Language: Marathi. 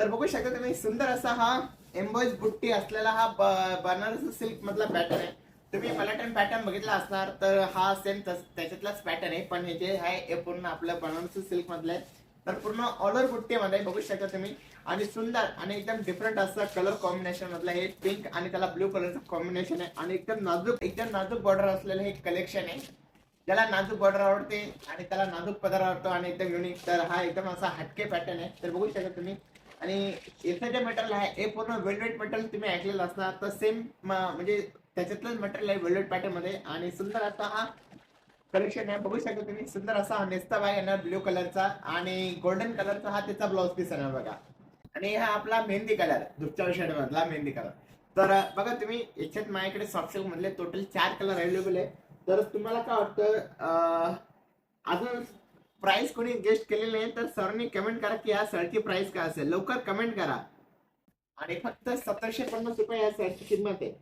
तर बघू शकता तुम्ही सुंदर असा हा एम्बॉज बुट्टी असलेला हा बनारसी सिल्क मधला पॅटर्न आहे. तुम्ही पलाटन पॅटर्न बघितला असणार तर हा सेम त्याच्यातलाच पॅटर्न आहे, पण हे जे आहे हे पूर्ण आपलं बनारसी सिल्क मधलं आहे. तर पूर्ण ऑल ओव्हर बुट्टीमध्ये बघू शकता तुम्ही आणि सुंदर आणि एकदम डिफरंट असं कलर कॉम्बिनेशन मधलं हे पिंक आणि त्याला ब्लू कलरचं कॉम्बिनेशन आहे आणि एकदम नाजूक बॉर्डर असलेलं हे कलेक्शन आहे. ज्याला नाजूक बॉर्डर आवडते आणि त्याला नाजूक पदर आवडतो आणि एकदम युनिक, तर हा एकदम असा हटके पॅटर्न आहे. तर बघू शकता तुम्ही आणि इथं जे मटेरियल आहे हे पूर्ण वेलवेट मटेरियल तुम्ही ऐकलेलं असणार, तर सेम म्हणजे त्याच्यातलंच मटेरियल आहे वेलवेट पॅटर्न मध्ये आणि सुंदर असा हा कलेक्शन आहे. बघू शकता तुम्ही सुंदर असा हा नेस्ता बाय येणार ब्ल्यू कलरचा आणि गोल्डन कलरचा हा त्याचा ब्लाउज पीस येणार बघा. आणि हा आपला मेहंदी कलर दुपच्या शेड मधला मेहंदी कलर. तर बघा तुम्ही याच्यात माझ्याकडे सॉफ्ट सिल्क मधले टोटल 4 कलर अवेलेबल आहे. तर तुम्हाला काय वाटतं अजून प्राइस कोणी गेस्ट केलेली नाही तर सरनी कमेंट करा की या शर्टची प्राइस काय असेल, लवकर कमेंट करा. आणि फक्त 1750 रुपये या शर्टची किंमत आहे.